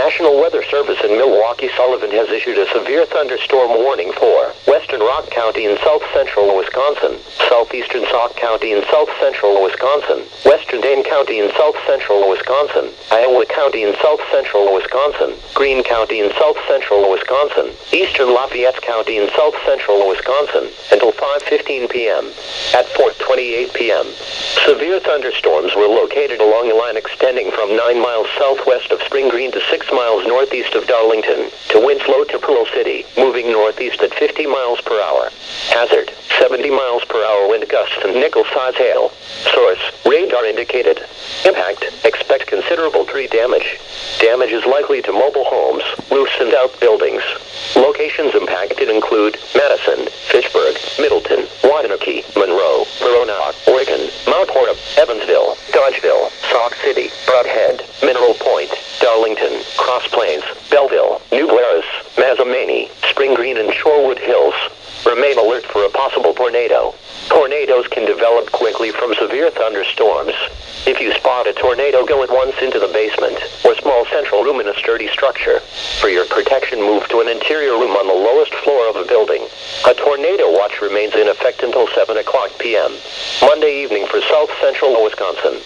National Weather Service in Milwaukee Sullivan has issued a severe thunderstorm warning for western Rock County in south-central Wisconsin, southeastern Sauk County in south-central Wisconsin, western Dane County in south-central Wisconsin, Iowa County in south-central Wisconsin, Greene County in south-central Wisconsin, eastern Lafayette County in south-central Wisconsin, until 5:15 p.m. At 4:28 p.m., severe thunderstorms were located along a line extending from 9 miles southwest of Spring Green to 6 miles northeast of Darlington, to winds low to Pearl City, moving northeast at 50 miles per hour. Hazard, 70 miles per hour wind gusts and nickel-size hail. Source, radar indicated. Impact, expect considerable tree damage. Damage is likely to mobile homes, roofs and outbuildings. Locations impacted include Madison, Fitchburg, Middleton, Waunakee, Monroe, Verona, Oregon, Mount Horeb, Evansville, Dodgeville, Sauk City, Brodhead, Mineral Point, Darlington, Cross Plains, Belleville, New Glarus, Mazomanie, Spring Green and Shorewood Hills. Remain alert for a possible tornado. Tornadoes can develop quickly from severe thunderstorms. If you spot a tornado, go at once into the basement or small central room in a sturdy structure. For your protection, move to an interior room on the lowest floor of a building. A tornado watch remains in effect until 7 o'clock p.m. Monday evening for south-central Wisconsin.